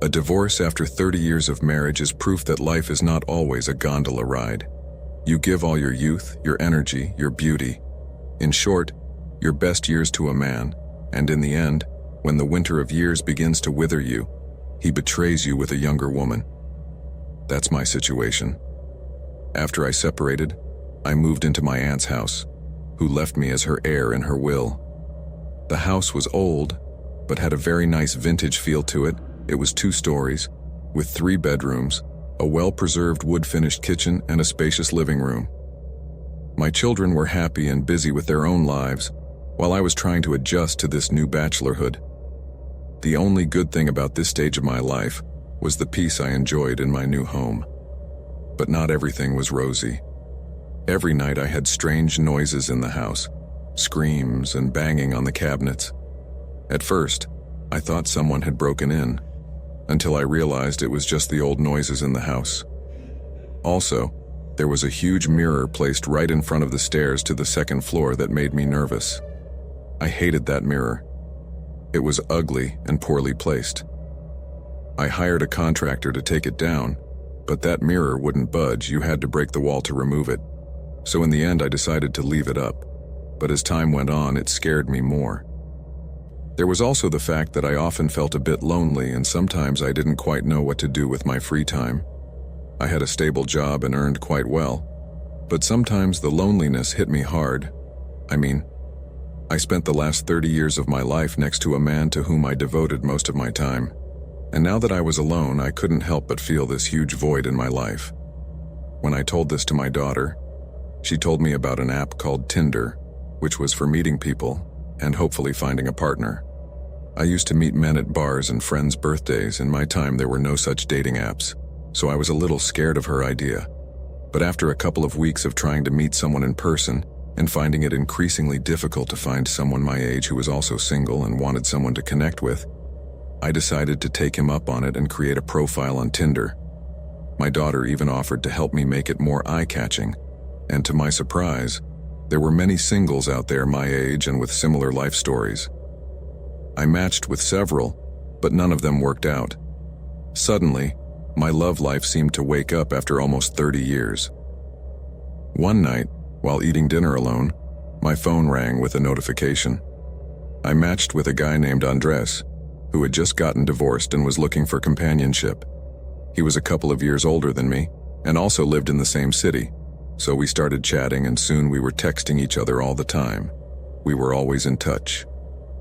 A divorce after 30 years of marriage is proof that life is not always a gondola ride. You give all your youth, your energy, your beauty. In short, your best years to a man, and in the end, when the winter of years begins to wither you, he betrays you with a younger woman. That's my situation. After I separated, I moved into my aunt's house, who left me as her heir in her will. The house was old, but had a very nice vintage feel to it. It was 2 stories, with 3 bedrooms, a well-preserved wood-finished kitchen, and a spacious living room. My children were happy and busy with their own lives, while I was trying to adjust to this new bachelorhood. The only good thing about this stage of my life was the peace I enjoyed in my new home. But not everything was rosy. Every night I had strange noises in the house, screams and banging on the cabinets. At first, I thought someone had broken in, until I realized it was just the old noises in the house. Also, there was a huge mirror placed right in front of the stairs to the 2nd floor that made me nervous. I hated that mirror. It was ugly and poorly placed. I hired a contractor to take it down, but that mirror wouldn't budge. You had to break the wall to remove it. So in the end, I decided to leave it up. But as time went on, it scared me more. There was also the fact that I often felt a bit lonely, and sometimes I didn't quite know what to do with my free time. I had a stable job and earned quite well, but sometimes the loneliness hit me hard. I spent the last 30 years of my life next to a man to whom I devoted most of my time. And now that I was alone, I couldn't help but feel this huge void in my life. When I told this to my daughter, she told me about an app called Tinder, which was for meeting people and hopefully finding a partner. I used to meet men at bars and friends' birthdays. In my time, there were no such dating apps, so I was a little scared of her idea. But after a couple of weeks of trying to meet someone in person and finding it increasingly difficult to find someone my age who was also single and wanted someone to connect with, I decided to take him up on it and create a profile on Tinder. My daughter even offered to help me make it more eye-catching, and to my surprise, there were many singles out there my age and with similar life stories. I matched with several, but none of them worked out. Suddenly, my love life seemed to wake up after almost 30 years. One night, while eating dinner alone, my phone rang with a notification. I matched with a guy named Andres, who had just gotten divorced and was looking for companionship. He was a couple of years older than me, and also lived in the same city, so we started chatting, and soon we were texting each other all the time. We were always in touch.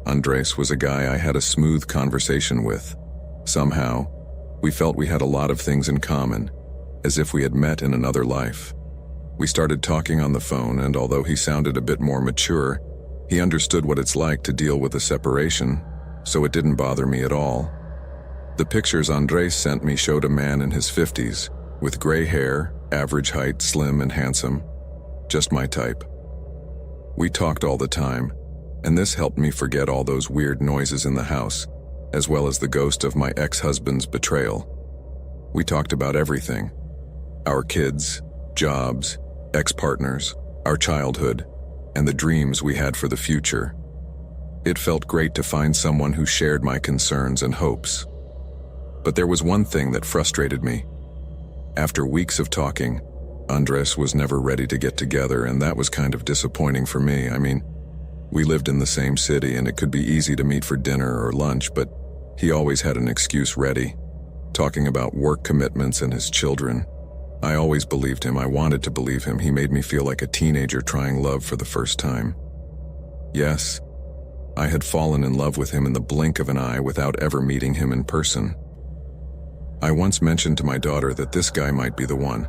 Andres was a guy I had a smooth conversation with. Somehow, we felt we had a lot of things in common, as if we had met in another life. We started talking on the phone, and although he sounded a bit more mature, he understood what it's like to deal with a separation, so it didn't bother me at all. The pictures Andres sent me showed a man in his 50s, with gray hair, average height, slim and handsome. Just my type. We talked all the time, and this helped me forget all those weird noises in the house, as well as the ghost of my ex-husband's betrayal. We talked about everything. Our kids, jobs, ex-partners, our childhood, and the dreams we had for the future. It felt great to find someone who shared my concerns and hopes. But there was one thing that frustrated me. After weeks of talking, Andres was never ready to get together, and that was kind of disappointing for me. We lived in the same city and it could be easy to meet for dinner or lunch, but he always had an excuse ready, talking about work commitments and his children. I always believed him. I wanted to believe him. He made me feel like a teenager trying love for the first time. Yes, I had fallen in love with him in the blink of an eye without ever meeting him in person. I once mentioned to my daughter that this guy might be the one.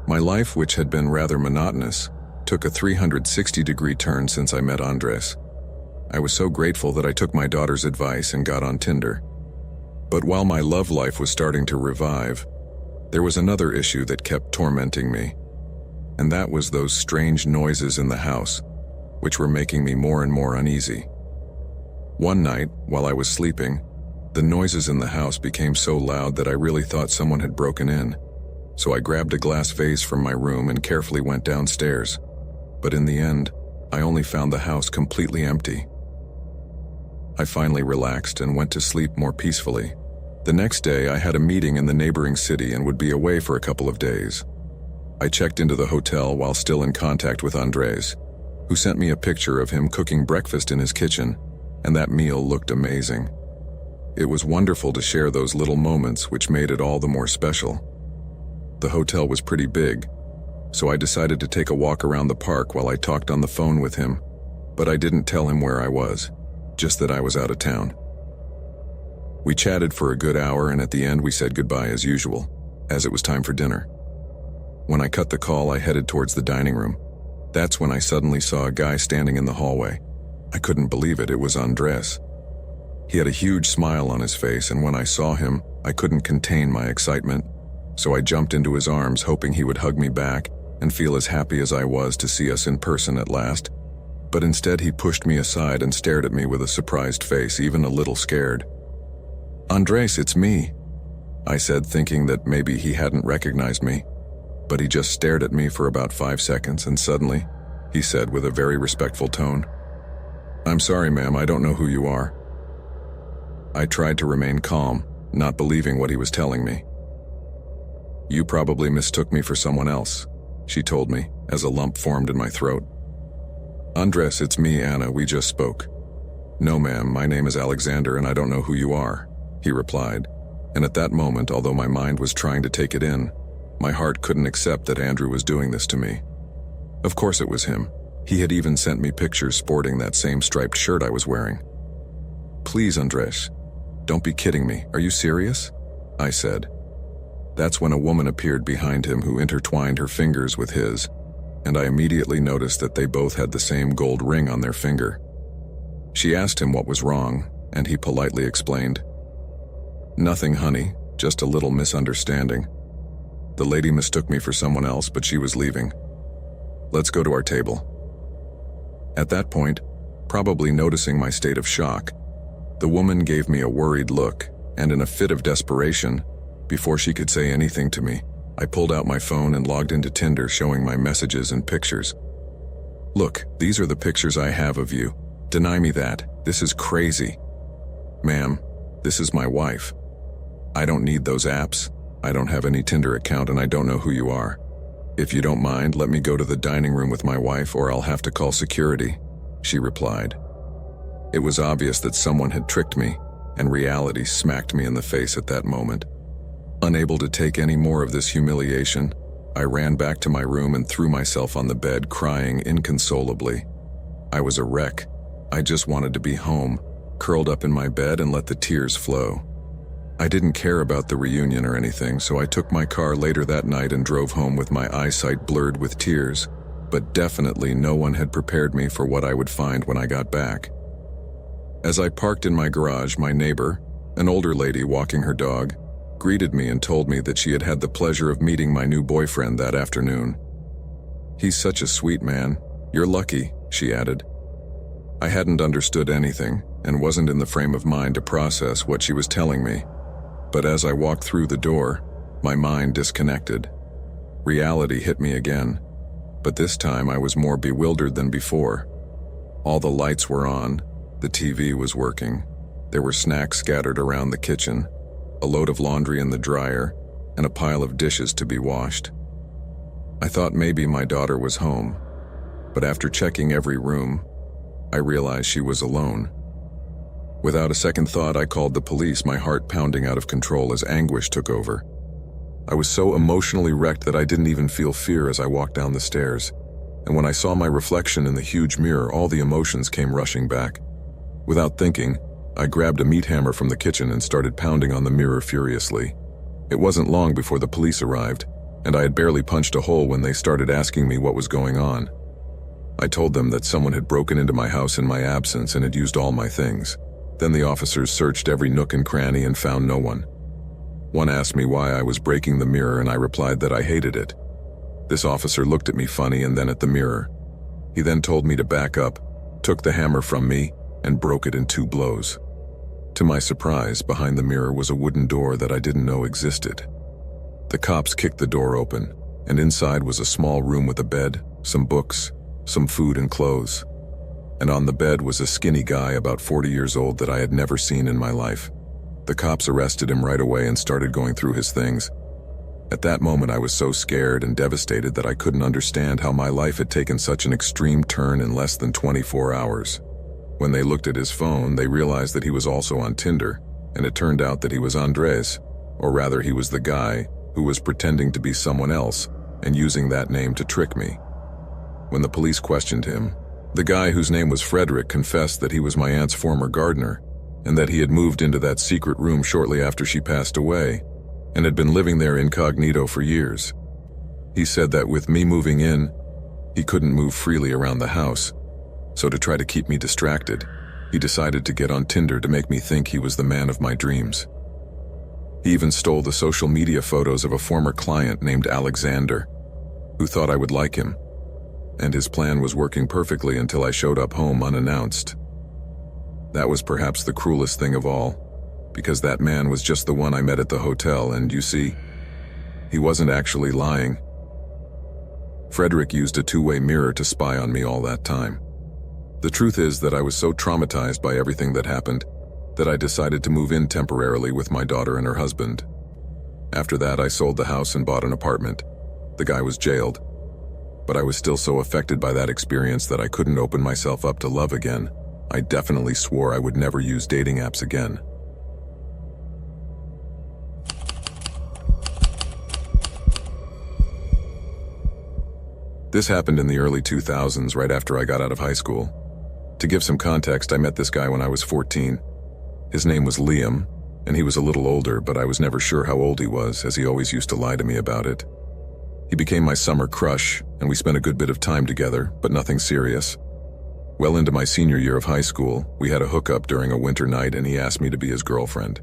My life, which had been rather monotonous, took a 360-degree turn since I met Andres. I was so grateful that I took my daughter's advice and got on Tinder. But while my love life was starting to revive, there was another issue that kept tormenting me, and that was those strange noises in the house, which were making me more and more uneasy. One night, while I was sleeping, the noises in the house became so loud that I really thought someone had broken in, so I grabbed a glass vase from my room and carefully went downstairs. But in the end, I only found the house completely empty. I finally relaxed and went to sleep more peacefully, The next day, I had a meeting in the neighboring city and would be away for a couple of days. I checked into the hotel while still in contact with Andres, who sent me a picture of him cooking breakfast in his kitchen, and that meal looked amazing. It was wonderful to share those little moments which made it all the more special. The hotel was pretty big, so I decided to take a walk around the park while I talked on the phone with him, but I didn't tell him where I was, just that I was out of town. We chatted for a good hour, and at the end we said goodbye as usual, as it was time for dinner. When I cut the call, I headed towards the dining room. That's when I suddenly saw a guy standing in the hallway. I couldn't believe it was Andres. He had a huge smile on his face, and when I saw him, I couldn't contain my excitement, so I jumped into his arms hoping he would hug me back and feel as happy as I was to see us in person at last. But instead he pushed me aside and stared at me with a surprised face, even a little scared. "Andres, it's me," I said, thinking that maybe he hadn't recognized me. But he just stared at me for about 5 seconds, and suddenly, he said with a very respectful tone, "I'm sorry, ma'am, I don't know who you are." I tried to remain calm, not believing what he was telling me. "You probably mistook me for someone else," she told me, as a lump formed in my throat. "Andres, it's me, Anna, we just spoke." "No, ma'am, my name is Alexander and I don't know who you are," he replied. And at that moment, although my mind was trying to take it in, my heart couldn't accept that Andrew was doing this to me. Of course it was him. He had even sent me pictures sporting that same striped shirt I was wearing. "Please, Andres, don't be kidding me. Are you serious?" I said. That's when a woman appeared behind him who intertwined her fingers with his, and I immediately noticed that they both had the same gold ring on their finger. She asked him what was wrong, and he politely explained, "Nothing, honey, just a little misunderstanding. The lady mistook me for someone else, but she was leaving. Let's go to our table." At that point, probably noticing my state of shock, the woman gave me a worried look, and in a fit of desperation, before she could say anything to me, I pulled out my phone and logged into Tinder, showing my messages and pictures. "Look, these are the pictures I have of you. Deny me that. This is crazy." "Ma'am, this is my wife. I don't need those apps. I don't have any Tinder account and I don't know who you are. If you don't mind, let me go to the dining room with my wife or I'll have to call security," she replied. It was obvious that someone had tricked me, and reality smacked me in the face at that moment. Unable to take any more of this humiliation, I ran back to my room and threw myself on the bed, crying inconsolably. I was a wreck. I just wanted to be home, curled up in my bed and let the tears flow. I didn't care about the reunion or anything, so I took my car later that night and drove home with my eyesight blurred with tears, but definitely no one had prepared me for what I would find when I got back. As I parked in my garage, my neighbor, an older lady walking her dog, greeted me and told me that she had had the pleasure of meeting my new boyfriend that afternoon. "He's such a sweet man. You're lucky," she added. I hadn't understood anything and wasn't in the frame of mind to process what she was telling me. But as I walked through the door, my mind disconnected. Reality hit me again, but this time I was more bewildered than before. All the lights were on, the TV was working, there were snacks scattered around the kitchen, a load of laundry in the dryer, and a pile of dishes to be washed. I thought maybe my daughter was home, but after checking every room, I realized she was alone. Without a second thought, I called the police, my heart pounding out of control as anguish took over. I was so emotionally wrecked that I didn't even feel fear as I walked down the stairs, and when I saw my reflection in the huge mirror, all the emotions came rushing back. Without thinking, I grabbed a meat hammer from the kitchen and started pounding on the mirror furiously. It wasn't long before the police arrived, and I had barely punched a hole when they started asking me what was going on. I told them that someone had broken into my house in my absence and had used all my things. Then the officers searched every nook and cranny and found no one. One asked me why I was breaking the mirror, and I replied that I hated it. This officer looked at me funny and then at the mirror. He then told me to back up, took the hammer from me, and broke it in 2 blows. To my surprise, behind the mirror was a wooden door that I didn't know existed. The cops kicked the door open, and inside was a small room with a bed, some books, some food and clothes. And on the bed was a skinny guy about 40 years old that I had never seen in my life. The cops arrested him right away and started going through his things. At that moment, I was so scared and devastated that I couldn't understand how my life had taken such an extreme turn in less than 24 hours. When they looked at his phone, they realized that he was also on Tinder, and it turned out that he was Andres, or rather he was the guy who was pretending to be someone else and using that name to trick me. When the police questioned him, the guy whose name was Frederick confessed that he was my aunt's former gardener and that he had moved into that secret room shortly after she passed away and had been living there incognito for years. He said that with me moving in, he couldn't move freely around the house, so to try to keep me distracted, he decided to get on Tinder to make me think he was the man of my dreams. He even stole the social media photos of a former client named Alexander, who thought I would like him, and his plan was working perfectly until I showed up home unannounced. That was perhaps the cruelest thing of all, because that man was just the one I met at the hotel, and you see, he wasn't actually lying. Frederick used a two-way mirror to spy on me all that time. The truth is that I was so traumatized by everything that happened that I decided to move in temporarily with my daughter and her husband. After that, I sold the house and bought an apartment. The guy was jailed, but I was still so affected by that experience that I couldn't open myself up to love again. I definitely swore I would never use dating apps again. This happened in the early 2000s, right after I got out of high school. To give some context, I met this guy when I was 14. His name was Liam, and he was a little older, but I was never sure how old he was, as he always used to lie to me about it. He became my summer crush, and we spent a good bit of time together, but nothing serious. Well into my senior year of high school, we had a hookup during a winter night, and he asked me to be his girlfriend.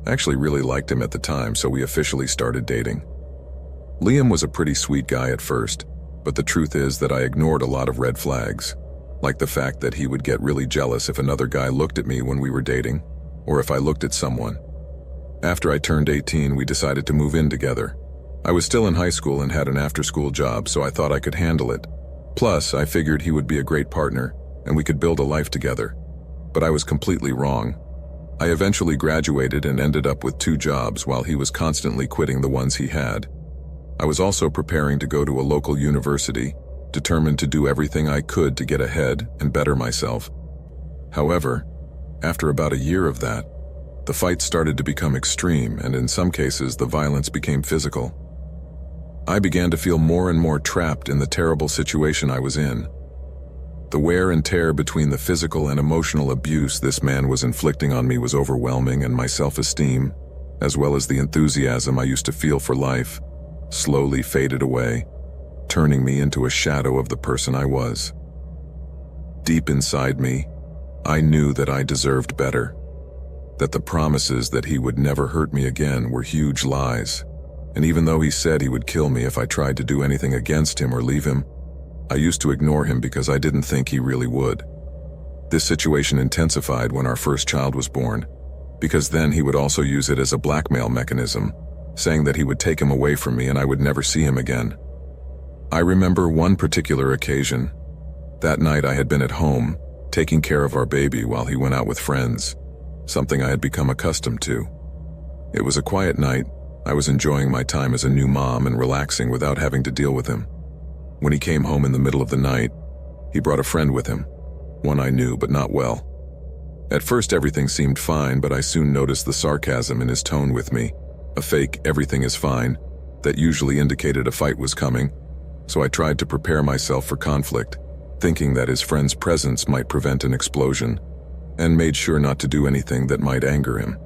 I actually really liked him at the time, so we officially started dating. Liam was a pretty sweet guy at first, but the truth is that I ignored a lot of red flags, like the fact that he would get really jealous if another guy looked at me when we were dating, or if I looked at someone. After I turned 18, we decided to move in together. I was still in high school and had an after-school job, so I thought I could handle it. Plus, I figured he would be a great partner, and we could build a life together. But I was completely wrong. I eventually graduated and ended up with 2 jobs while he was constantly quitting the ones he had. I was also preparing to go to a local university, determined to do everything I could to get ahead and better myself. However, after about a year of that, the fights started to become extreme, and in some cases the violence became physical. I began to feel more and more trapped in the terrible situation I was in. The wear and tear between the physical and emotional abuse this man was inflicting on me was overwhelming, and my self-esteem, as well as the enthusiasm I used to feel for life, slowly faded away, turning me into a shadow of the person I was. Deep inside me, I knew that I deserved better, that the promises that he would never hurt me again were huge lies, and even though he said he would kill me if I tried to do anything against him or leave him, I used to ignore him because I didn't think he really would. This situation intensified when our first child was born, because then he would also use it as a blackmail mechanism, saying that he would take him away from me and I would never see him again. I remember one particular occasion. That night I had been at home, taking care of our baby while he went out with friends, something I had become accustomed to. It was a quiet night. I was enjoying my time as a new mom and relaxing without having to deal with him. When he came home in the middle of the night, he brought a friend with him, one I knew but not well. At first everything seemed fine, but I soon noticed the sarcasm in his tone with me, a fake "everything is fine" that usually indicated a fight was coming, so I tried to prepare myself for conflict, thinking that his friend's presence might prevent an explosion, and made sure not to do anything that might anger him.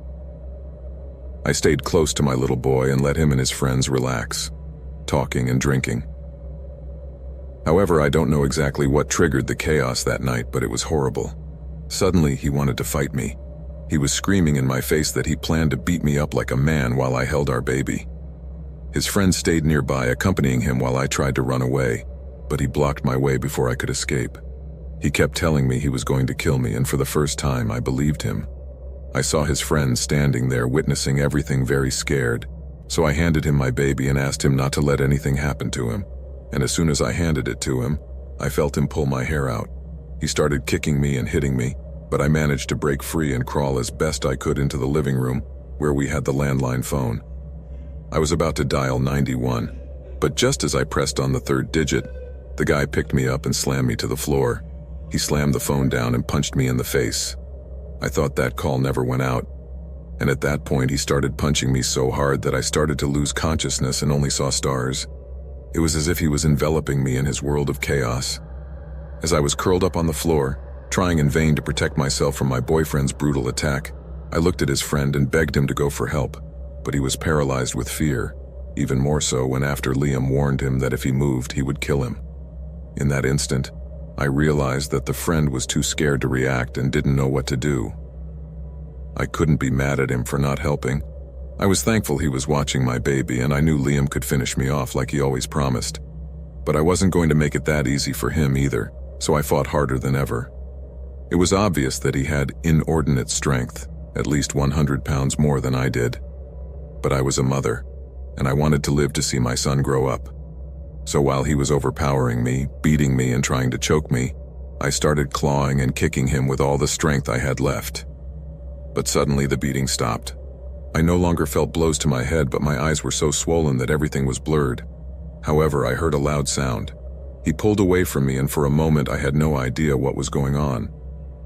I stayed close to my little boy and let him and his friends relax, talking and drinking. However, I don't know exactly what triggered the chaos that night, but it was horrible. Suddenly, he wanted to fight me. He was screaming in my face that he planned to beat me up like a man while I held our baby. His friend stayed nearby, accompanying him while I tried to run away, but he blocked my way before I could escape. He kept telling me he was going to kill me, and for the first time, I believed him. I saw his friend standing there witnessing everything, very scared, so I handed him my baby and asked him not to let anything happen to him. And as soon as I handed it to him, I felt him pull my hair out. He started kicking me and hitting me, but I managed to break free and crawl as best I could into the living room, where we had the landline phone. I was about to dial 91, but just as I pressed on the third digit, the guy picked me up and slammed me to the floor. He slammed the phone down and punched me in the face. I thought that call never went out, and at that point he started punching me so hard that I started to lose consciousness and only saw stars. It was as if he was enveloping me in his world of chaos. As I was curled up on the floor, trying in vain to protect myself from my boyfriend's brutal attack, I looked at his friend and begged him to go for help, but he was paralyzed with fear, even more so when after Liam warned him that if he moved, he would kill him. In that instant, I realized that the friend was too scared to react and didn't know what to do. I couldn't be mad at him for not helping. I was thankful he was watching my baby, and I knew Liam could finish me off like he always promised. But I wasn't going to make it that easy for him either, so I fought harder than ever. It was obvious that he had inordinate strength, at least 100 pounds more than I did. But I was a mother, and I wanted to live to see my son grow up. So while he was overpowering me, beating me and trying to choke me, I started clawing and kicking him with all the strength I had left. But suddenly the beating stopped. I no longer felt blows to my head, but my eyes were so swollen that everything was blurred. However, I heard a loud sound. He pulled away from me, and for a moment I had no idea what was going on.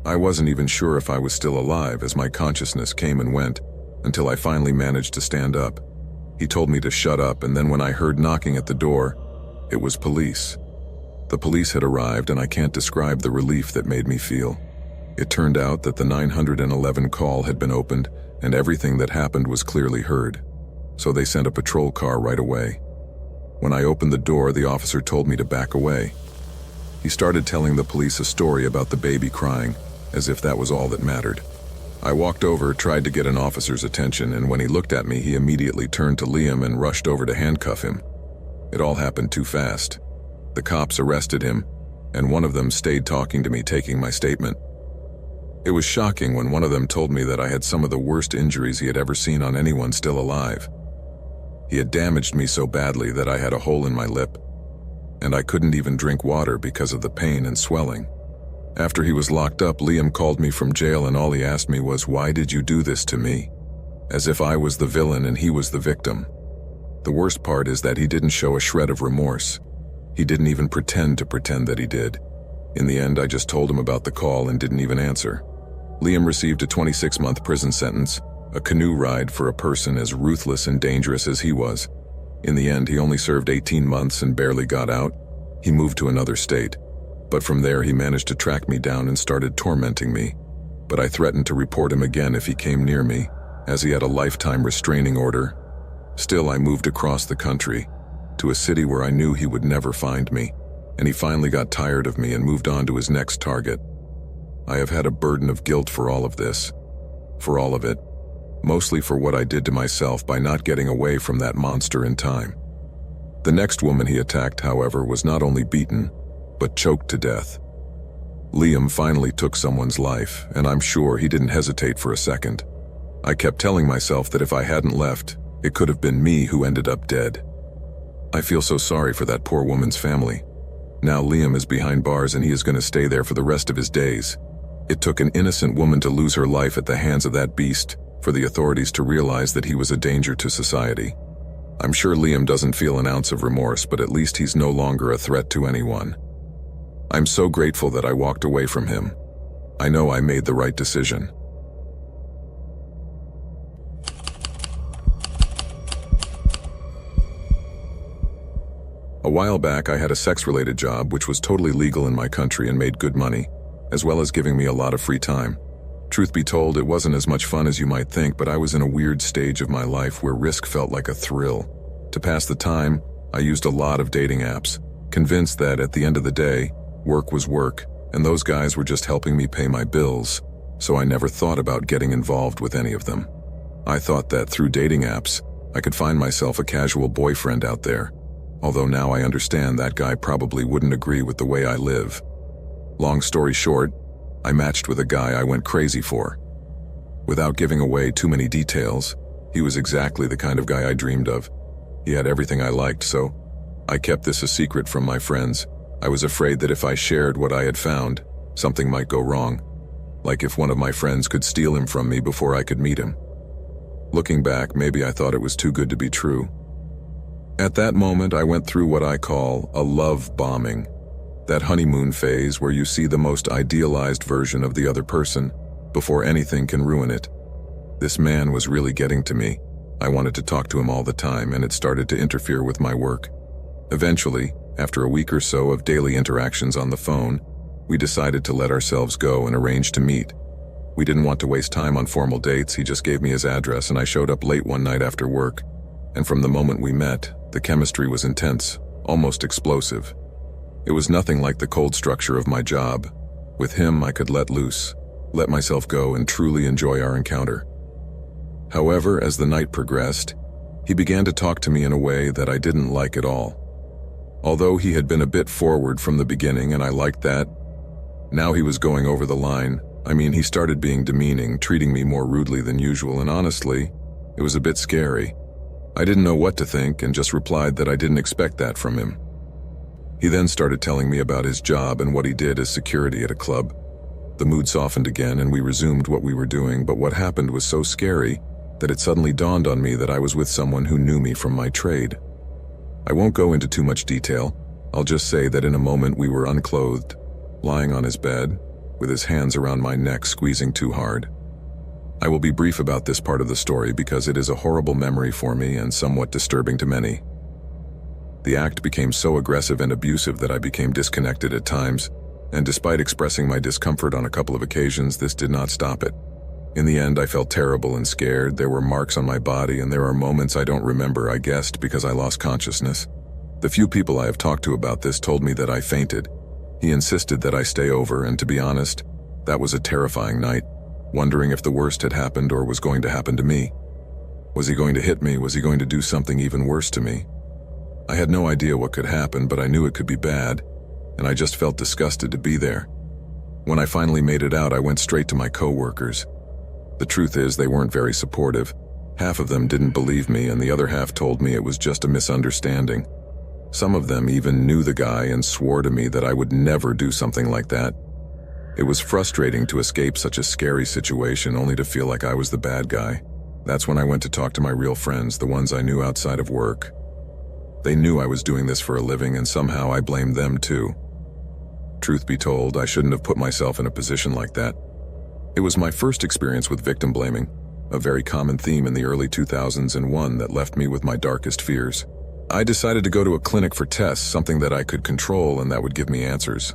I wasn't even sure if I was still alive as my consciousness came and went, until I finally managed to stand up. He told me to shut up, and then when I heard knocking at the door, it was police. The police had arrived, and I can't describe the relief that made me feel. It turned out that the 911 call had been opened, and everything that happened was clearly heard. So they sent a patrol car right away. When I opened the door, the officer told me to back away. He started telling the police a story about the baby crying, as if that was all that mattered. I walked over, tried to get an officer's attention, and when he looked at me, he immediately turned to Liam and rushed over to handcuff him. It all happened too fast. The cops arrested him, and one of them stayed talking to me, taking my statement. It was shocking when one of them told me that I had some of the worst injuries he had ever seen on anyone still alive. He had damaged me so badly that I had a hole in my lip, and I couldn't even drink water because of the pain and swelling. After he was locked up, Liam called me from jail, and all he asked me was, "Why did you do this to me?" As if I was the villain and he was the victim. The worst part is that he didn't show a shred of remorse. He didn't even pretend that he did. In the end, I just told him about the call and didn't even answer. Liam received a 26-month prison sentence, a canoe ride for a person as ruthless and dangerous as he was. In the end, he only served 18 months and barely got out. He moved to another state. But from there, he managed to track me down and started tormenting me. But I threatened to report him again if he came near me, as he had a lifetime restraining order. Still, I moved across the country, to a city where I knew he would never find me, and he finally got tired of me and moved on to his next target. I have had a burden of guilt for all of this. For all of it. Mostly for what I did to myself by not getting away from that monster in time. The next woman he attacked, however, was not only beaten, but choked to death. Liam finally took someone's life, and I'm sure he didn't hesitate for a second. I kept telling myself that if I hadn't left, it could have been me who ended up dead. I feel so sorry for that poor woman's family. Now Liam is behind bars, and he is going to stay there for the rest of his days. It took an innocent woman to lose her life at the hands of that beast for the authorities to realize that he was a danger to society. I'm sure Liam doesn't feel an ounce of remorse, but at least he's no longer a threat to anyone. I'm so grateful that I walked away from him. I know I made the right decision. A while back, I had a sex-related job which was totally legal in my country and made good money, as well as giving me a lot of free time. Truth be told, it wasn't as much fun as you might think, but I was in a weird stage of my life where risk felt like a thrill. To pass the time, I used a lot of dating apps, convinced that at the end of the day, work was work, and those guys were just helping me pay my bills, so I never thought about getting involved with any of them. I thought that through dating apps, I could find myself a casual boyfriend out there, although now I understand that guy probably wouldn't agree with the way I live. Long story short, I matched with a guy I went crazy for. Without giving away too many details, he was exactly the kind of guy I dreamed of. He had everything I liked, so I kept this a secret from my friends. I was afraid that if I shared what I had found, something might go wrong. like if one of my friends could steal him from me before I could meet him. Looking back, maybe I thought it was too good to be true. At that moment, I went through what I call a love bombing, that honeymoon phase where you see the most idealized version of the other person before anything can ruin it. This man was really getting to me. I wanted to talk to him all the time, and it started to interfere with my work. Eventually, after a week or so of daily interactions on the phone, we decided to let ourselves go and arrange to meet. We didn't want to waste time on formal dates. He just gave me his address, and I showed up late one night after work. And from the moment we met, the chemistry was intense, almost explosive. It was nothing like the cold structure of my job. With him, I could let loose, let myself go, and truly enjoy our encounter. However, as the night progressed, he began to talk to me in a way that I didn't like at all. Although he had been a bit forward from the beginning, and I liked that, now he was going over the line. He started being demeaning, treating me more rudely than usual, and honestly, it was a bit scary. I didn't know what to think and just replied that I didn't expect that from him. He then started telling me about his job and what he did as security at a club. The mood softened again and we resumed what we were doing, but what happened was so scary that it suddenly dawned on me that I was with someone who knew me from my trade. I won't go into too much detail. I'll just say that in a moment we were unclothed, lying on his bed, with his hands around my neck squeezing too hard. I will be brief about this part of the story because it is a horrible memory for me and somewhat disturbing to many. The act became so aggressive and abusive that I became disconnected at times, and despite expressing my discomfort on a couple of occasions, this did not stop it. In the end, I felt terrible and scared. There were marks on my body, and there are moments I don't remember, I guessed, because I lost consciousness. The few people I have talked to about this told me that I fainted. He insisted that I stay over, and to be honest, that was a terrifying night, wondering if the worst had happened or was going to happen to me. Was he going to hit me? Was he going to do something even worse to me? I had no idea what could happen, but I knew it could be bad, and I just felt disgusted to be there. When I finally made it out, I went straight to my co-workers. The truth is, they weren't very supportive. Half of them didn't believe me, and the other half told me it was just a misunderstanding. Some of them even knew the guy and swore to me that I would never do something like that. It was frustrating to escape such a scary situation only to feel like I was the bad guy. That's when I went to talk to my real friends, the ones I knew outside of work. They knew I was doing this for a living, and somehow I blamed them too. Truth be told, I shouldn't have put myself in a position like that. It was my first experience with victim blaming, a very common theme in the early 2000s and one that left me with my darkest fears. I decided to go to a clinic for tests, something that I could control and that would give me answers.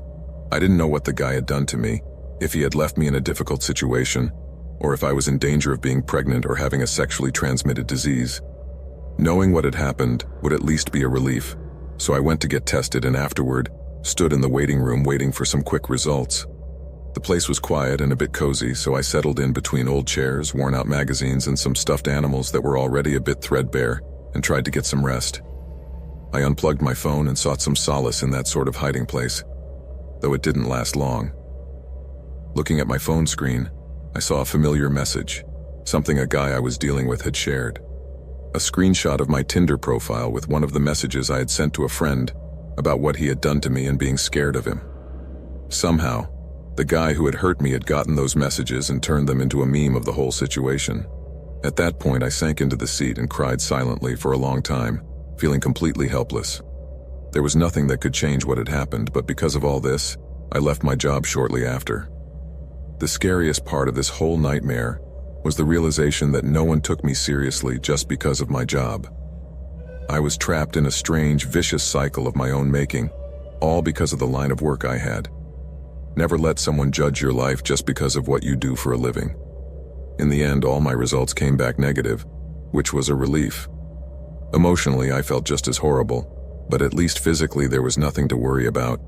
I didn't know what the guy had done to me, if he had left me in a difficult situation, or if I was in danger of being pregnant or having a sexually transmitted disease. Knowing what had happened would at least be a relief, so I went to get tested and afterward stood in the waiting room waiting for some quick results. The place was quiet and a bit cozy, so I settled in between old chairs, worn-out magazines, and some stuffed animals that were already a bit threadbare, and tried to get some rest. I unplugged my phone and sought some solace in that sort of hiding place, though it didn't last long. Looking at my phone screen, I saw a familiar message, something a guy I was dealing with had shared. A screenshot of my Tinder profile with one of the messages I had sent to a friend about what he had done to me and being scared of him. Somehow, the guy who had hurt me had gotten those messages and turned them into a meme of the whole situation. At that point, I sank into the seat and cried silently for a long time, feeling completely helpless. There was nothing that could change what had happened, but because of all this, I left my job shortly after. The scariest part of this whole nightmare was the realization that no one took me seriously just because of my job. I was trapped in a strange, vicious cycle of my own making, all because of the line of work I had. Never let someone judge your life just because of what you do for a living. In the end, all my results came back negative, which was a relief. Emotionally, I felt just as horrible, but at least physically there was nothing to worry about.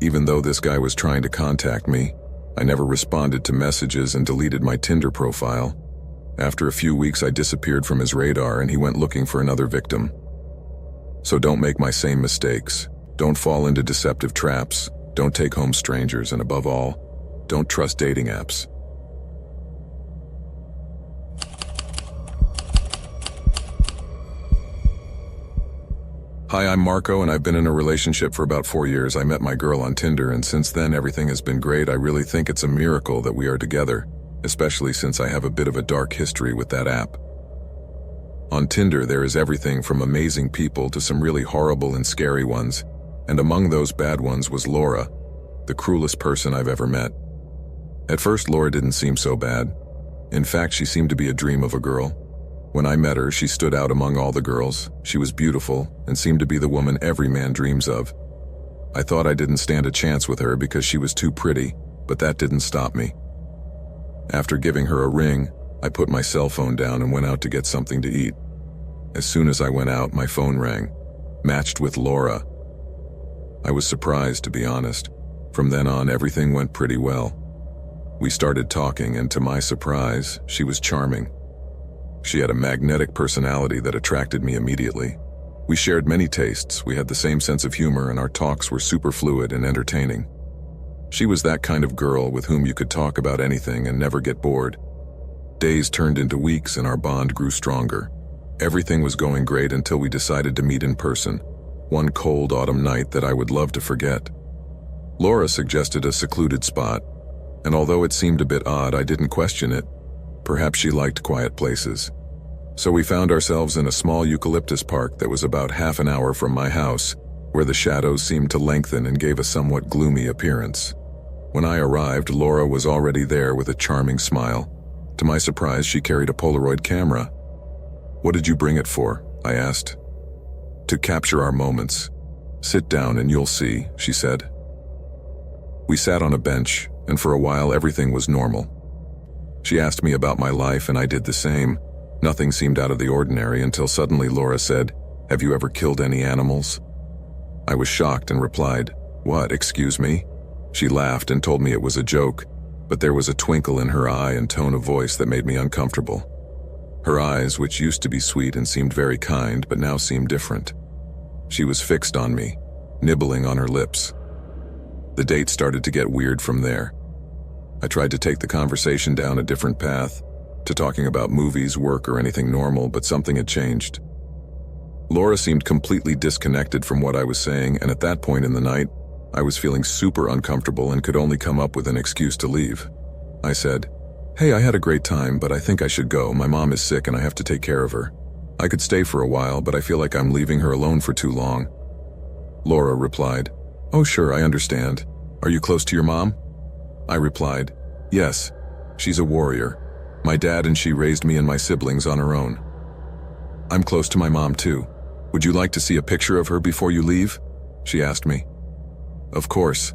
Even though this guy was trying to contact me, I never responded to messages and deleted my Tinder profile. After a few weeks, I disappeared from his radar and he went looking for another victim. So don't make my same mistakes. Don't fall into deceptive traps. Don't take home strangers, and above all, don't trust dating apps. Hi, I'm Marco, and I've been in a relationship for about 4 years. I met my girl on Tinder, and since then everything has been great. I really think it's a miracle that we are together, especially since I have a bit of a dark history with that app. On Tinder, there is everything from amazing people to some really horrible and scary ones, and among those bad ones was Laura, the cruelest person I've ever met. At first, Laura didn't seem so bad. In fact, she seemed to be a dream of a girl. When I met her, she stood out among all the girls. She was beautiful and seemed to be the woman every man dreams of. I thought I didn't stand a chance with her because she was too pretty, but that didn't stop me. After giving her a ring, I put my cell phone down and went out to get something to eat. As soon as I went out, my phone rang, matched with Laura. I was surprised, to be honest. From then on, everything went pretty well. We started talking, and to my surprise, she was charming. She had a magnetic personality that attracted me immediately. We shared many tastes, we had the same sense of humor, and our talks were super fluid and entertaining. She was that kind of girl with whom you could talk about anything and never get bored. Days turned into weeks and our bond grew stronger. Everything was going great until we decided to meet in person, one cold autumn night that I would love to forget. Laura suggested a secluded spot, and although it seemed a bit odd, I didn't question it. Perhaps she liked quiet places. So we found ourselves in a small eucalyptus park that was about half an hour from my house, where the shadows seemed to lengthen and gave a somewhat gloomy appearance. When I arrived, Laura was already there with a charming smile. To my surprise, she carried a Polaroid camera. "What did you bring it for?" I asked. "To capture our moments. Sit down and you'll see," she said. We sat on a bench, and for a while everything was normal. She asked me about my life and I did the same. Nothing seemed out of the ordinary until suddenly Laura said, "Have you ever killed any animals?" I was shocked and replied, "What, excuse me?" She laughed and told me it was a joke, but there was a twinkle in her eye and tone of voice that made me uncomfortable. Her eyes, which used to be sweet and seemed very kind, but now seemed different. She was fixed on me, nibbling on her lips. The date started to get weird from there. I tried to take the conversation down a different path, to talking about movies, work, or anything normal, but something had changed. Laura seemed completely disconnected from what I was saying, and at that point in the night, I was feeling super uncomfortable and could only come up with an excuse to leave. I said, "Hey, I had a great time, but I think I should go. My mom is sick and I have to take care of her. I could stay for a while, but I feel like I'm leaving her alone for too long." Laura replied, "Oh sure, I understand. Are you close to your mom?" I replied, "Yes. She's a warrior. My dad and she raised me and my siblings on her own." "I'm close to my mom too. Would you like to see a picture of her before you leave?" she asked me. Of course.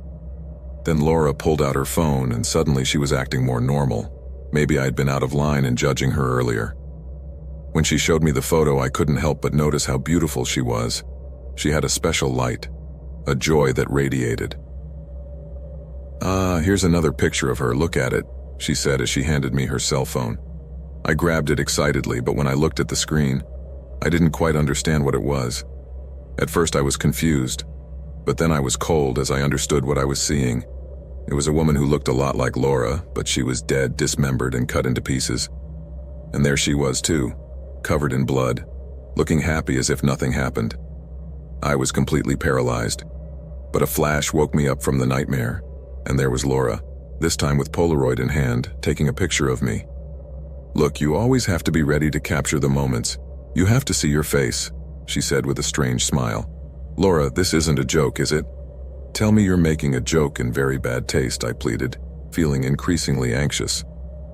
Then Laura pulled out her phone and suddenly she was acting more normal. Maybe I'd been out of line in judging her earlier. When she showed me the photo, I couldn't help but notice how beautiful she was. She had a special light, a joy that radiated. Here's another picture of her, look at it," she said as she handed me her cell phone. I grabbed it excitedly, but when I looked at the screen, I didn't quite understand what it was. At first I was confused, but then I was cold as I understood what I was seeing. It was a woman who looked a lot like Laura, but she was dead, dismembered, and cut into pieces. And there she was too, covered in blood, looking happy as if nothing happened. I was completely paralyzed, but a flash woke me up from the nightmare, and there was Laura, this time with Polaroid in hand, taking a picture of me. "Look, you always have to be ready to capture the moments. You have to see your face," she said with a strange smile. "Laura, this isn't a joke, is it?" "Tell me you're making a joke in very bad taste," I pleaded, feeling increasingly anxious.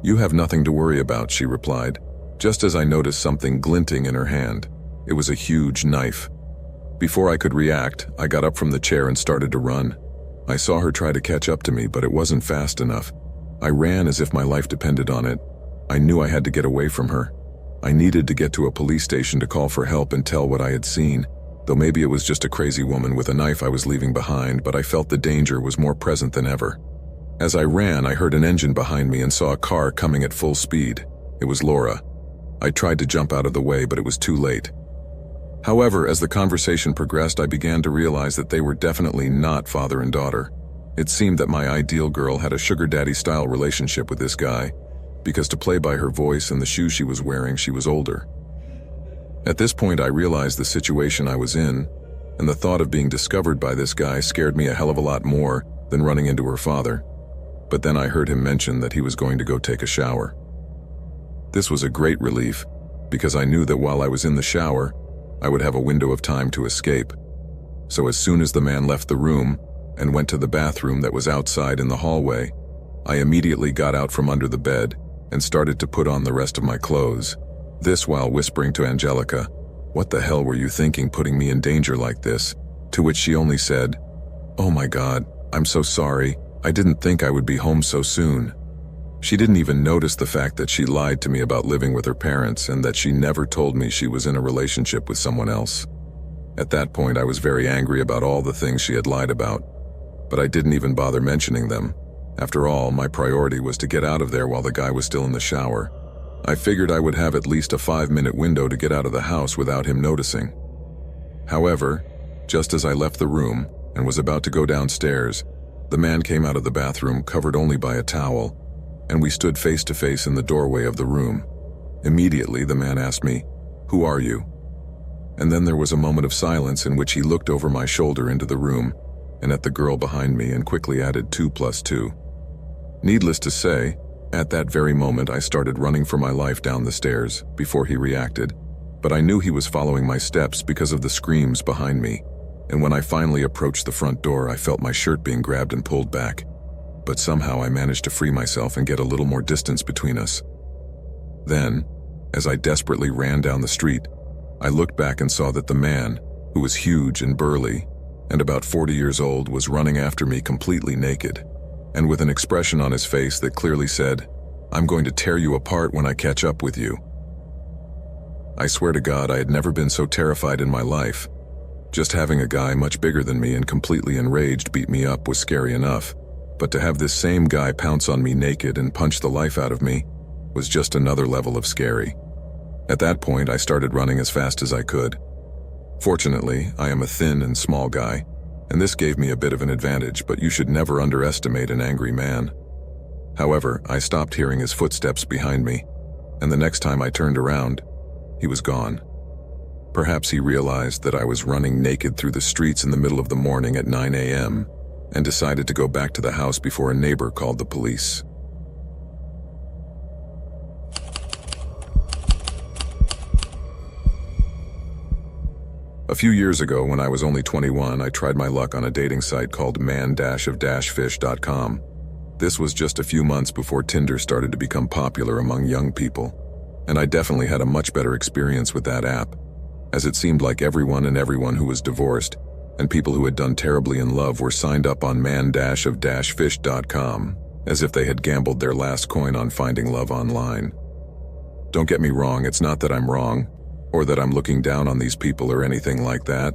"You have nothing to worry about," she replied, just as I noticed something glinting in her hand. It was a huge knife. Before I could react, I got up from the chair and started to run. I saw her try to catch up to me, but it wasn't fast enough. I ran as if my life depended on it. I knew I had to get away from her. I needed to get to a police station to call for help and tell what I had seen, though maybe it was just a crazy woman with a knife I was leaving behind, but I felt the danger was more present than ever. As I ran, I heard an engine behind me and saw a car coming at full speed. It was Laura. I tried to jump out of the way, but it was too late. However, as the conversation progressed, I began to realize that they were definitely not father and daughter. It seemed that my ideal girl had a sugar daddy-style relationship with this guy, because to play by her voice and the shoes she was wearing, she was older. At this point, I realized the situation I was in, and the thought of being discovered by this guy scared me a hell of a lot more than running into her father. But then I heard him mention that he was going to go take a shower. This was a great relief, because I knew that while I was in the shower, I would have a window of time to escape. So as soon as the man left the room and went to the bathroom that was outside in the hallway, I immediately got out from under the bed and started to put on the rest of my clothes. This while whispering to Angelica, "What the hell were you thinking putting me in danger like this?" To which she only said, "Oh my God, I'm so sorry. I didn't think I would be home so soon." She didn't even notice the fact that she lied to me about living with her parents and that she never told me she was in a relationship with someone else. At that point, I was very angry about all the things she had lied about, but I didn't even bother mentioning them. After all, my priority was to get out of there while the guy was still in the shower. I figured I would have at least a 5-minute window to get out of the house without him noticing. However, just as I left the room and was about to go downstairs, the man came out of the bathroom covered only by a towel, and we stood face to face in the doorway of the room. Immediately, the man asked me, "Who are you?" And then there was a moment of silence in which he looked over my shoulder into the room and at the girl behind me and quickly added 2 + 2. Needless to say, at that very moment I started running for my life down the stairs before he reacted, but I knew he was following my steps because of the screams behind me, and when I finally approached the front door I felt my shirt being grabbed and pulled back. But somehow I managed to free myself and get a little more distance between us. Then, as I desperately ran down the street, I looked back and saw that the man, who was huge and burly, and about 40 years old, was running after me completely naked, and with an expression on his face that clearly said, "I'm going to tear you apart when I catch up with you." I swear to God, I had never been so terrified in my life. Just having a guy much bigger than me and completely enraged beat me up was scary enough, but to have this same guy pounce on me naked and punch the life out of me was just another level of scary. At that point, I started running as fast as I could. Fortunately, I am a thin and small guy, and this gave me a bit of an advantage, but you should never underestimate an angry man. However, I stopped hearing his footsteps behind me, and the next time I turned around, he was gone. Perhaps he realized that I was running naked through the streets in the middle of the morning at 9 a.m., and decided to go back to the house before a neighbor called the police. A few years ago, when I was only 21, I tried my luck on a dating site called man-of-fish.com. This was just a few months before Tinder started to become popular among young people, and I definitely had a much better experience with that app, as it seemed like everyone who was divorced and people who had done terribly in love were signed up on man-of-fish.com, as if they had gambled their last coin on finding love online. Don't get me wrong, it's not that I'm wrong, or that I'm looking down on these people or anything like that.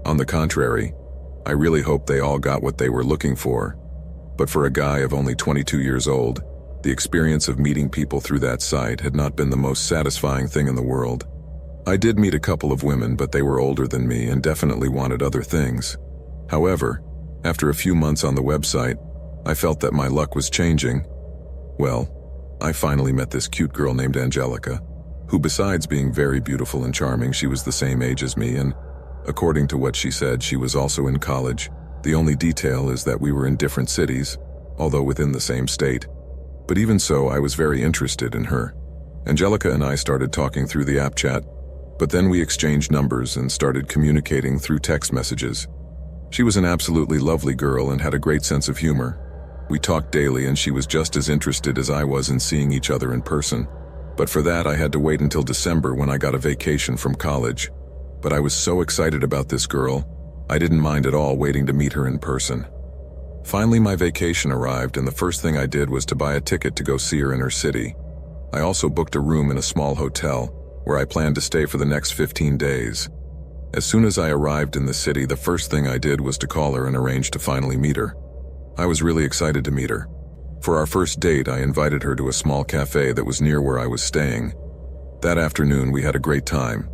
On the contrary, I really hope they all got what they were looking for. But for a guy of only 22 years old, the experience of meeting people through that site had not been the most satisfying thing in the world. I did meet a couple of women, but they were older than me and definitely wanted other things. However, after a few months on the website, I felt that my luck was changing. Well, I finally met this cute girl named Angelica, who besides being very beautiful and charming, she was the same age as me, and according to what she said, she was also in college. The only detail is that we were in different cities, although within the same state. But even so, I was very interested in her. Angelica and I started talking through the app chat, but then we exchanged numbers and started communicating through text messages. She was an absolutely lovely girl and had a great sense of humor. We talked daily and she was just as interested as I was in seeing each other in person. But for that, I had to wait until December when I got a vacation from college. But I was so excited about this girl, I didn't mind at all waiting to meet her in person. Finally, my vacation arrived, and the first thing I did was to buy a ticket to go see her in her city. I also booked a room in a small hotel, where I planned to stay for the next 15 days. As soon as I arrived in the city, the first thing I did was to call her and arrange to finally meet her. I was really excited to meet her. For our first date, I invited her to a small cafe that was near where I was staying. That afternoon, we had a great time,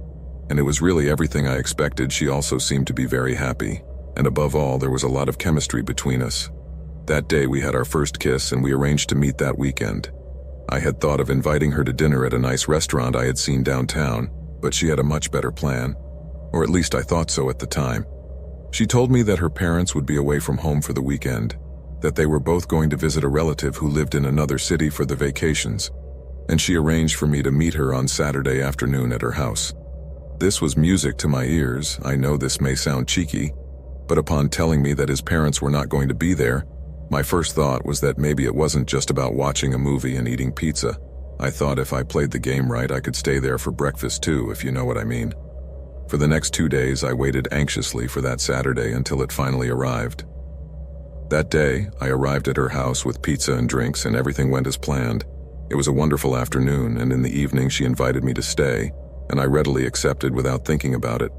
and it was really everything I expected. She also seemed to be very happy, and above all, there was a lot of chemistry between us. That day, we had our first kiss, and we arranged to meet that weekend. I had thought of inviting her to dinner at a nice restaurant I had seen downtown, but she had a much better plan. or at least I thought so at the time. She told me that her parents would be away from home for the weekend, that they were both going to visit a relative who lived in another city for the vacations, and she arranged for me to meet her on Saturday afternoon at her house. This was music to my ears. I know this may sound cheeky, but upon telling me that his parents were not going to be there, my first thought was that maybe it wasn't just about watching a movie and eating pizza. I thought if I played the game right, I could stay there for breakfast too, if you know what I mean. For the next 2 days, I waited anxiously for that Saturday until it finally arrived. That day, I arrived at her house with pizza and drinks, and everything went as planned. It was a wonderful afternoon, and in the evening she invited me to stay, and I readily accepted without thinking about it.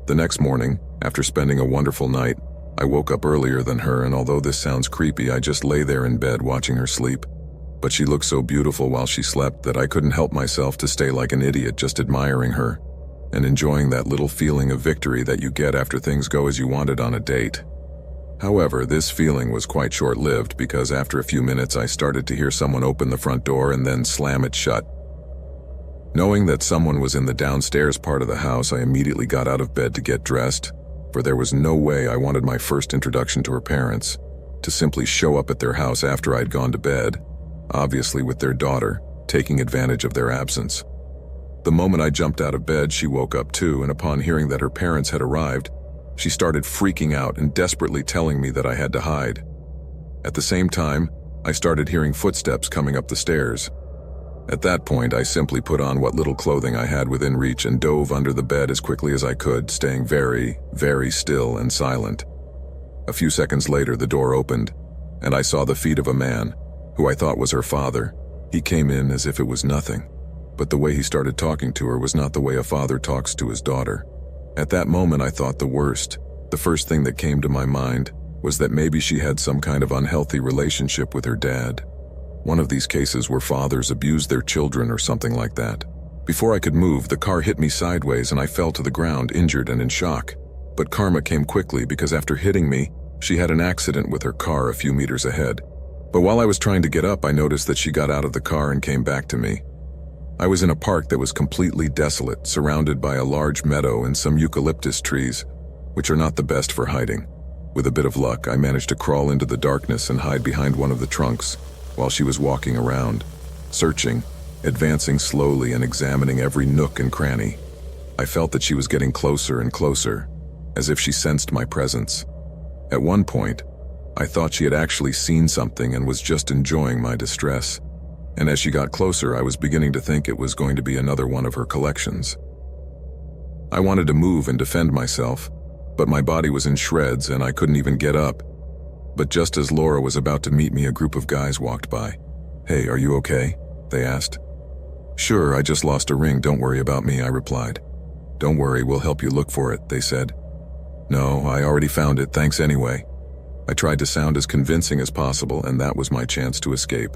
The next morning, after spending a wonderful night, I woke up earlier than her, and although this sounds creepy, I just lay there in bed watching her sleep. But she looked so beautiful while she slept that I couldn't help myself to stay like an idiot just admiring her, and enjoying that little feeling of victory that you get after things go as you wanted on a date. However, this feeling was quite short-lived because after a few minutes I started to hear someone open the front door and then slam it shut. Knowing that someone was in the downstairs part of the house, I immediately got out of bed to get dressed, for there was no way I wanted my first introduction to her parents to simply show up at their house after I'd gone to bed, obviously with their daughter, taking advantage of their absence. The moment I jumped out of bed, she woke up too, and upon hearing that her parents had arrived, she started freaking out and desperately telling me that I had to hide. At the same time, I started hearing footsteps coming up the stairs. At that point, I simply put on what little clothing I had within reach and dove under the bed as quickly as I could, staying very, very still and silent. A few seconds later, the door opened, and I saw the feet of a man, who I thought was her father. He came in as if it was nothing, but the way he started talking to her was not the way a father talks to his daughter. At that moment, I thought the worst. The first thing that came to my mind was that maybe she had some kind of unhealthy relationship with her dad. One of these cases where fathers abuse their children or something like that. Before I could move, the car hit me sideways and I fell to the ground, injured and in shock. But karma came quickly because after hitting me, she had an accident with her car a few meters ahead. But while I was trying to get up, I noticed that she got out of the car and came back to me. I was in a park that was completely desolate, surrounded by a large meadow and some eucalyptus trees, which are not the best for hiding. With a bit of luck, I managed to crawl into the darkness and hide behind one of the trunks while she was walking around, searching, advancing slowly and examining every nook and cranny. I felt that she was getting closer and closer, as if she sensed my presence. At one point, I thought she had actually seen something and was just enjoying my distress. And as she got closer, I was beginning to think it was going to be another one of her collections. I wanted to move and defend myself, but my body was in shreds and I couldn't even get up. But just as Laura was about to meet me, a group of guys walked by. "Hey, are you okay?" they asked. "Sure, I just lost a ring, don't worry about me," I replied. "Don't worry, we'll help you look for it," they said. "No, I already found it, thanks anyway." I tried to sound as convincing as possible, and that was my chance to escape.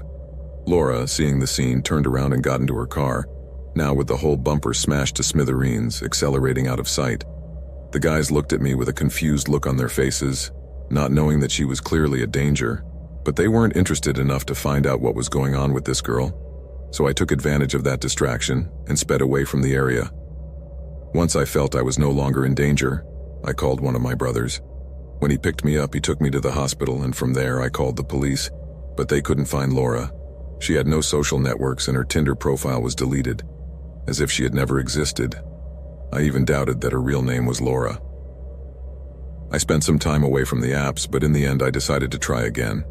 Laura, seeing the scene, turned around and got into her car, now with the whole bumper smashed to smithereens, accelerating out of sight. The guys looked at me with a confused look on their faces, not knowing that she was clearly a danger, but they weren't interested enough to find out what was going on with this girl, so I took advantage of that distraction and sped away from the area. Once I felt I was no longer in danger, I called one of my brothers. When he picked me up, he took me to the hospital, and from there I called the police, but they couldn't find Laura. She had no social networks and her Tinder profile was deleted, as if she had never existed. I even doubted that her real name was Laura. I spent some time away from the apps, but in the end I decided to try again.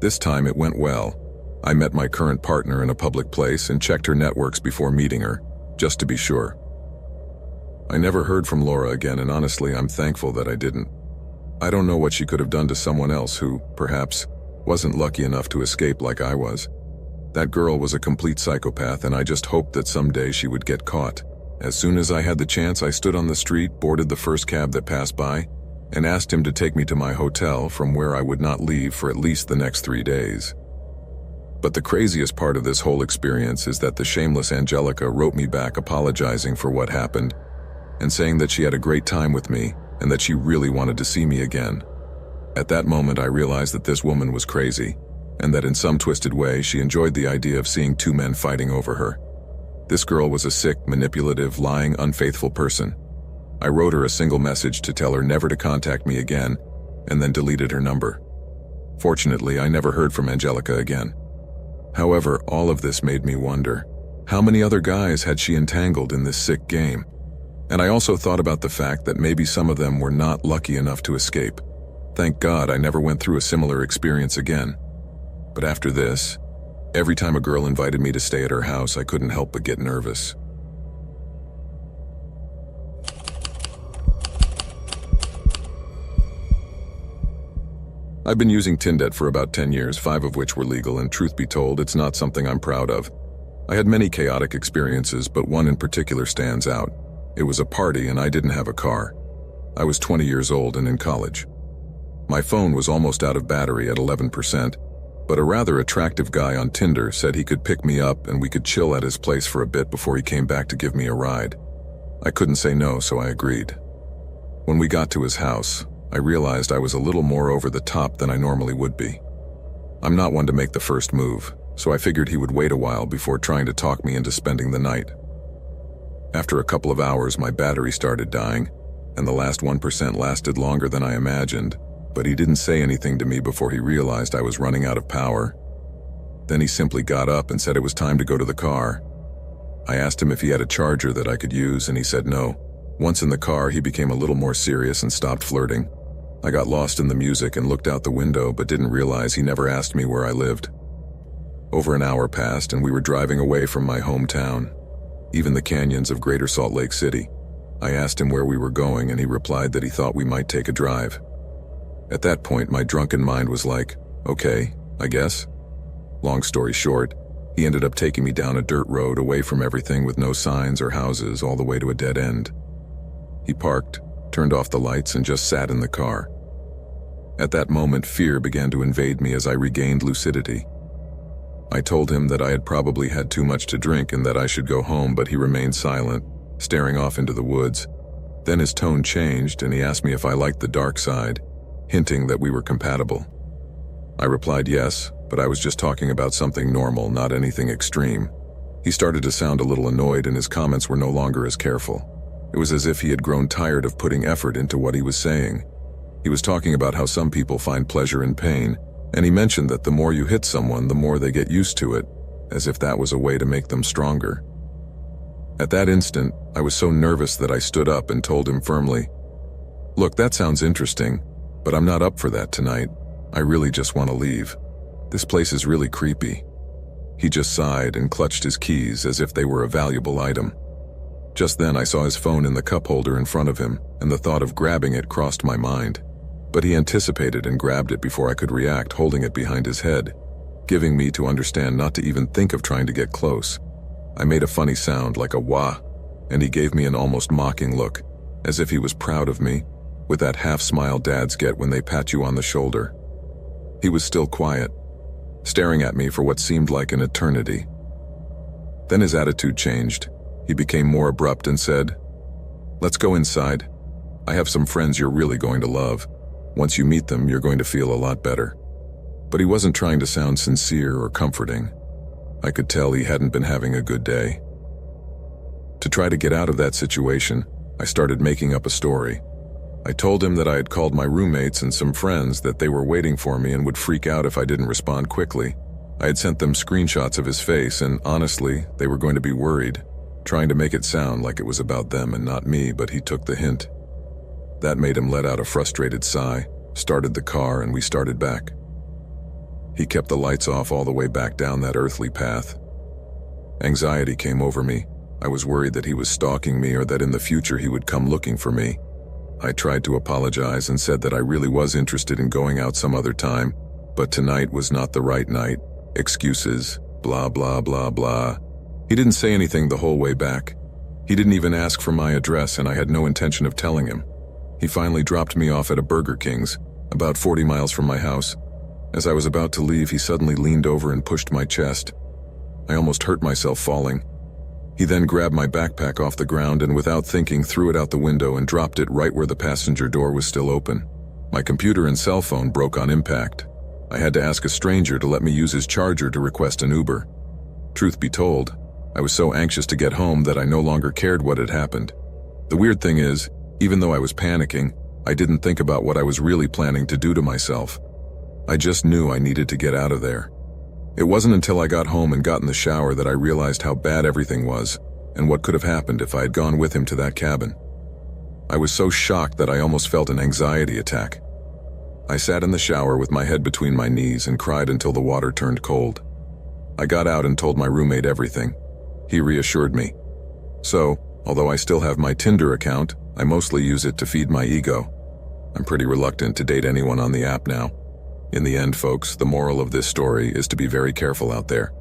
This time it went well. I met my current partner in a public place and checked her networks before meeting her, just to be sure. I never heard from Laura again, and honestly, I'm thankful that I didn't. I don't know what she could have done to someone else who, perhaps, wasn't lucky enough to escape like I was. That girl was a complete psychopath, and I just hoped that someday she would get caught. As soon as I had the chance, I stood on the street, boarded the first cab that passed by, and asked him to take me to my hotel, from where I would not leave for at least the next 3 days. But the craziest part of this whole experience is that the shameless Angelica wrote me back apologizing for what happened, and saying that she had a great time with me, and that she really wanted to see me again. At that moment, I realized that this woman was crazy, and that in some twisted way, she enjoyed the idea of seeing two men fighting over her. This girl was a sick, manipulative, lying, unfaithful person. I wrote her a single message to tell her never to contact me again, and then deleted her number. Fortunately, I never heard from Angelica again. However, all of this made me wonder, how many other guys had she entangled in this sick game? And I also thought about the fact that maybe some of them were not lucky enough to escape. Thank God I never went through a similar experience again. But after this, every time a girl invited me to stay at her house, I couldn't help but get nervous. I've been using Tinder for about 10 years, 5 of which were legal, and truth be told, it's not something I'm proud of. I had many chaotic experiences, but one in particular stands out. It was a party and I didn't have a car. I was 20 years old and in college. My phone was almost out of battery at 11%, but a rather attractive guy on Tinder said he could pick me up and we could chill at his place for a bit before he came back to give me a ride. I couldn't say no, so I agreed. When we got to his house, I realized I was a little more over the top than I normally would be. I'm not one to make the first move, so I figured he would wait a while before trying to talk me into spending the night. After a couple of hours, my battery started dying, and the last 1% lasted longer than I imagined, but he didn't say anything to me before he realized I was running out of power. Then he simply got up and said it was time to go to the car. I asked him if he had a charger that I could use, and he said no. Once in the car, he became a little more serious and stopped flirting. I got lost in the music and looked out the window, but didn't realize he never asked me where I lived. Over an hour passed and we were driving away from my hometown, even the canyons of Greater Salt Lake City. I asked him where we were going and he replied that he thought we might take a drive. At that point, my drunken mind was like, okay, I guess. Long story short, he ended up taking me down a dirt road away from everything with no signs or houses all the way to a dead end. He parked, turned off the lights, and just sat in the car. At that moment, fear began to invade me as I regained lucidity. I told him that I had probably had too much to drink and that I should go home, but he remained silent, staring off into the woods. Then his tone changed and he asked me if I liked the dark side, hinting that we were compatible. I replied yes, but I was just talking about something normal, not anything extreme. He started to sound a little annoyed and his comments were no longer as careful. It was as if he had grown tired of putting effort into what he was saying. He was talking about how some people find pleasure in pain, and he mentioned that the more you hit someone, the more they get used to it, as if that was a way to make them stronger. At that instant, I was so nervous that I stood up and told him firmly, "Look, that sounds interesting, but I'm not up for that tonight. I really just want to leave. This place is really creepy." He just sighed and clutched his keys as if they were a valuable item. Just then I saw his phone in the cup holder in front of him, and the thought of grabbing it crossed my mind. But he anticipated and grabbed it before I could react, holding it behind his head, giving me to understand not to even think of trying to get close. I made a funny sound like a wah, and he gave me an almost mocking look, as if he was proud of me, with that half-smile dads get when they pat you on the shoulder. He was still quiet, staring at me for what seemed like an eternity. Then his attitude changed. He became more abrupt and said, "Let's go inside. I have some friends you're really going to love. Once you meet them, you're going to feel a lot better." But he wasn't trying to sound sincere or comforting. I could tell he hadn't been having a good day. To try to get out of that situation, I started making up a story. I told him that I had called my roommates and some friends, that they were waiting for me and would freak out if I didn't respond quickly. I had sent them screenshots of his face, and honestly, they were going to be worried, trying to make it sound like it was about them and not me, but he took the hint. That made him let out a frustrated sigh, started the car, and we started back. He kept the lights off all the way back down that earthly path. Anxiety came over me. I was worried that he was stalking me or that in the future he would come looking for me. I tried to apologize and said that I really was interested in going out some other time, but tonight was not the right night. Excuses, blah blah blah blah. He didn't say anything the whole way back. He didn't even ask for my address, and I had no intention of telling him. He finally dropped me off at a Burger King's, about 40 miles from my house. As I was about to leave, he suddenly leaned over and pushed my chest. I almost hurt myself falling. He then grabbed my backpack off the ground and without thinking threw it out the window and dropped it right where the passenger door was still open. My computer and cell phone broke on impact. I had to ask a stranger to let me use his charger to request an Uber. Truth be told, I was so anxious to get home that I no longer cared what had happened. The weird thing is, Even though I was panicking, I didn't think about what I was really planning to do to myself. I just knew I needed to get out of there. It wasn't until I got home and got in the shower that I realized how bad everything was and what could have happened if I had gone with him to that cabin. I was so shocked that I almost felt an anxiety attack. I sat in the shower with my head between my knees and cried until the water turned cold. I got out and told my roommate everything. He reassured me. So, although I still have my Tinder account, I mostly use it to feed my ego. I'm pretty reluctant to date anyone on the app now. In the end, folks, the moral of this story is to be very careful out there.